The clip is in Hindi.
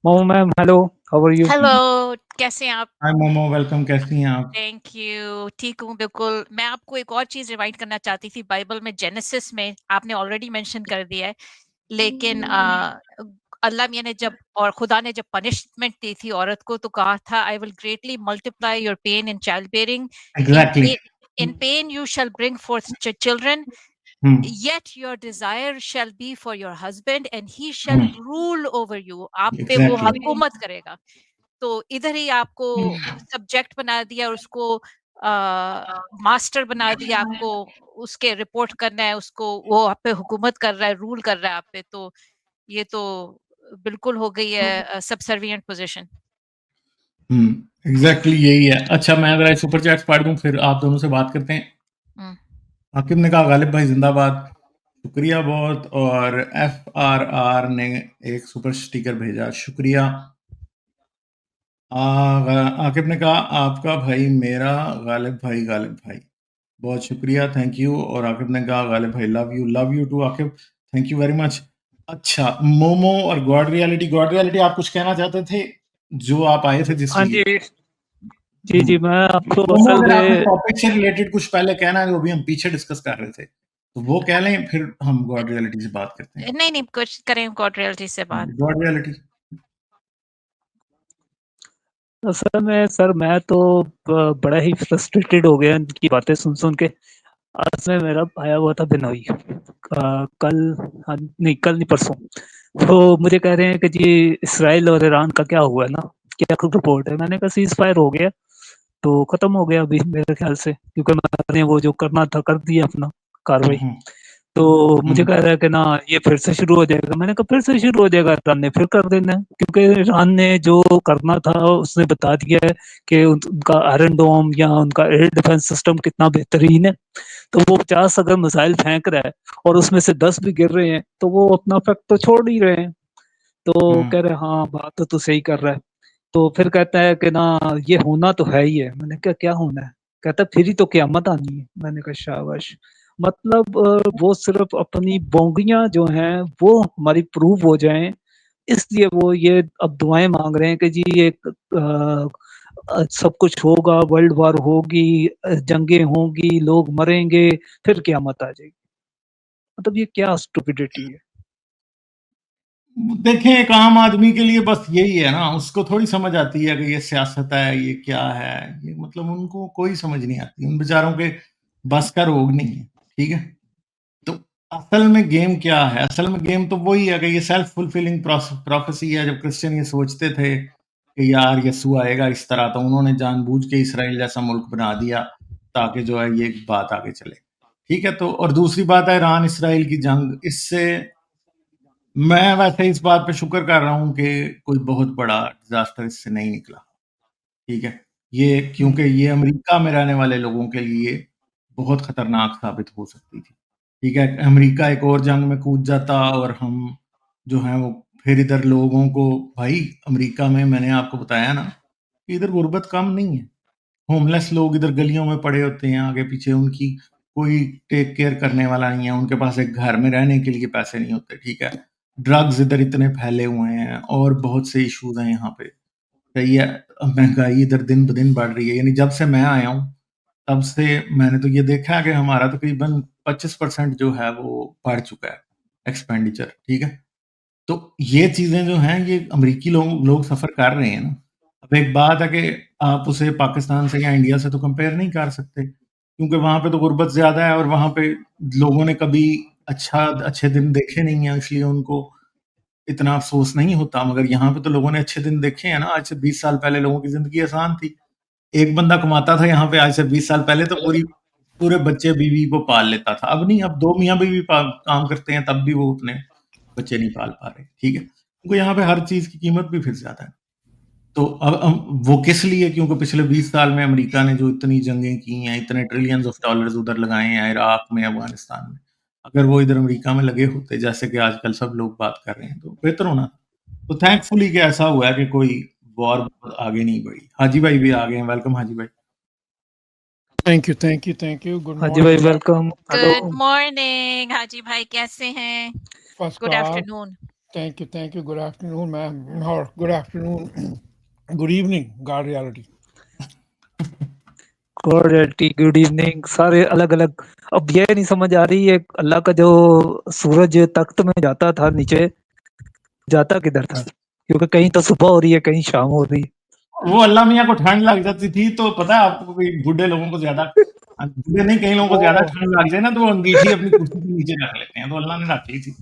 Momo ma'am, hello. How are you? Hello, कैसे हैं आप? हाय मोमो, वेलकम, कैसी हैं आप? थैंक यू, ठीक हूँ बिल्कुल। मैं आपको एक और चीज़ रिमाइंड करना चाहती थी, बाइबल में जेनेसिस में आपने ऑलरेडी मेंशन कर दिया है, लेकिन अल्लाह मियाँ ने जब और खुदा ने जब पनिशमेंट दी थी औरत को तो कहा था, I will greatly multiply your pain in child bearing, exactly. In pen you shall bring forth children, yet your desire shall be for your husband and he shall rule over you. आप पे वो एग्जैक्टली। हुकूमत करेगा। तो इधर ही आपको सब्जेक्ट बना दिया और उसको मास्टर बना दिया, आपको उसके रिपोर्ट करना है, उसको वो आप पे हुकूमत कर रहा है, रूल कर रहा है आप पे। तो ये तो बिल्कुल हो गई है सबसर्विएंट पोजीशन। एग्जैक्टली यही है। अच्छा, मैं अगर सुपर चैट्स पढ़ दूं फिर आप दोनों से बात करते हैं। आकिब ने कहा गालिब भाई जिंदाबाद, शुक्रिया बहुत। और FRR ने एक सुपर स्टिकर भेजा, शुक्रिया। आकिब ने कहा आपका भाई मेरा गालिब भाई, बहुत शुक्रिया, थैंक यू। और आकिब ने कहा गालिब भाई love you too Aqib, thank you very much. अच्छा, मोमो और गॉड रियलिटी आप कुछ कहना चाहते थे जो आप आए थे जिस हाँ लिए? जी जी, मैं आपको मोमो, असल अगर आपने में टॉपिक से रिलेटेड कुछ पहले कहना है जो अभी हम पीछे डिस्कस कर रहे थे तो वो कह लें, फिर हम गॉड रियलिटी से बात करते हैं। नहीं, कुछ करें गॉड रियलिटी से बात। God reality. असल में सर मैं तो बड़ा ही फ्रस्ट्रेटेड हो गया इनकी बातें सुन के। आज में मेरा आया हुआ था बिनोई कल, नहीं कल नहीं परसों। तो मुझे कह रहे हैं कि जी इसराइल और ईरान का क्या हुआ है ना, क्या रिपोर्ट है। मैंने कहा सीज फायर हो गया, तो खत्म हो गया अभी मेरे ख्याल से, क्योंकि मैंने वो जो करना था कर दिया अपना कार्रवाई। तो मुझे कह रहा है कि ना ये फिर से शुरू हो जाएगा। मैंने कहा फिर से शुरू हो जाएगा, ईरान ने फिर कर देना है, क्योंकि ईरान ने जो करना था उसने बता दिया है कि उनका आयरन डोम या उनका एयर डिफेंस सिस्टम कितना बेहतरीन है। तो वो 50 अगर मिसाइल फेंक रहा है और उसमें से 10 भी गिर रहे हैं तो वो अपना इफेक्ट तो छोड़ ही रहे हैं। तो कह रहे हैं हाँ बात तो तू सही कर रहा है। तो फिर कहता है कि ना ये होना तो है ही है। मैंने कहा क्या होना है? कहता है फिर ही तो क़यामत आनी है। मैंने कहा शाबाश। मतलब वो सिर्फ अपनी बोंगियां जो हैं वो हमारी प्रूव हो जाएं, इसलिए वो ये अब दुआएं मांग रहे हैं कि जी एक सब कुछ होगा, वर्ल्ड वार होगी, जंगें होंगी, लोग मरेंगे, फिर क़यामत आ जाएगी। मतलब ये क्या स्टुपिडिटी है। देखें, एक आम आदमी के लिए बस यही है ना, उसको थोड़ी समझ आती है कि ये सियासत है, ये क्या है, ये मतलब उनको कोई समझ नहीं आती, उन बेचारों के बस का रोग नहीं है, ठीक है। तो असल में गेम क्या है? असल में गेम तो वही है कि ये सेल्फ फुलफिलिंग प्रोफेसी है। जब क्रिश्चियन ये सोचते थे कि यार यीशु आएगा इस तरह, तो उन्होंने जानबूझ के इसराइल जैसा मुल्क बना दिया ताकि जो है ये बात आगे चले, ठीक है। तो और दूसरी बात है ईरान इसराइल की जंग, इससे मैं वैसे इस बात पे शुक्र कर रहा हूँ कि कोई बहुत बड़ा डिजास्टर इससे नहीं निकला, ठीक है। ये क्योंकि ये अमेरिका में रहने वाले लोगों के लिए बहुत खतरनाक साबित हो सकती थी, ठीक है। अमेरिका एक और जंग में कूद जाता और हम जो है वो फिर इधर लोगों को, भाई अमेरिका में मैंने आपको बताया ना कि इधर गुर्बत कम नहीं है। होमलेस लोग इधर गलियों में पड़े होते हैं, आगे पीछे उनकी कोई टेक केयर करने वाला नहीं है, उनके पास एक घर में रहने के लिए पैसे नहीं होते, ठीक है। ड्रग्स इधर इतने फैले हुए हैं और बहुत से इश्यूज हैं यहाँ पे, सही है। महंगाई इधर दिन ब दिन बढ़ रही है, यानी जब से मैं आया हूँ तब से मैंने तो ये देखा है कि हमारा तकरीबन 25% जो है वो बढ़ चुका है एक्सपेंडिचर, ठीक है। तो ये चीज़ें जो हैं ये अमेरिकी लोग सफ़र कर रहे हैं ना। अब एक बात है कि आप उसे पाकिस्तान से या इंडिया से तो कंपेयर नहीं कर सकते, क्योंकि वहाँ पे तो गुर्बत ज़्यादा है और वहाँ पे लोगों ने कभी अच्छे दिन देखे नहीं हैं, इसलिए उनको इतना अफ़सोस नहीं होता। मगर यहाँ पे तो लोगों ने अच्छे दिन देखे हैं ना। आज से 20 साल पहले लोगों की ज़िंदगी आसान थी। एक बंदा कमाता था यहाँ पे आज से 20 साल पहले तो पूरे बच्चे-बीवी को पाल लेता था। अब नहीं, अब 2 मियाँ-बीवी काम करते हैं तब भी वो उतने बच्चे नहीं पाल पा रहे, ठीक है। क्योंकि यहाँ पे हर चीज़ की कीमत भी फिर ज़्यादा है। तो अब वो किस लिए? क्योंकि पिछले 20 साल में अमेरिका ने जो इतनी जंगें की हैं, इतने ट्रिलियंस ऑफ डॉलर्स उधर लगाए हैं, इराक में, अफ़गानिस्तान में। अगर वो इधर अमेरिका में लगे होते, जैसे कि आजकल सब लोग बात कर रहे हैं, तो बेहतर होना था। तो थैंकफुली कि ऐसा हुआ है कि कोई वॉर आगे नहीं बढ़ी। हाजी भाई भी आ गए हैं, वेलकम हाजी भाई। Thank you. गुड हाँ जी भाई morning. Welcome, hello. Good morning Haji भाई, कैसे हैं? First good class. Afternoon. Thank you. Good afternoon, ma'am. Or good afternoon. Good evening, God reality. Good evening. सारे अलग अलग। अब ये नहीं समझ आ रही है अल्लाह का जो सूरज तख्त में जाता था नीचे, जाता किधर था? क्योंकि कहीं तो सुबह हो रही है, कहीं शाम हो रही है। वो अल्लाह मियाँ को ठंड लग जाती थी, तो पता है आपको, कोई बूढ़े लोगों को ज्यादा, बूढ़े नहीं, कई लोगों को ज्यादा ठंड लग जाए ना, तो वो अंगीठी अपनी कुर्सी के नीचे रख लेते हैं, तो अल्लाह ने रख ली थी।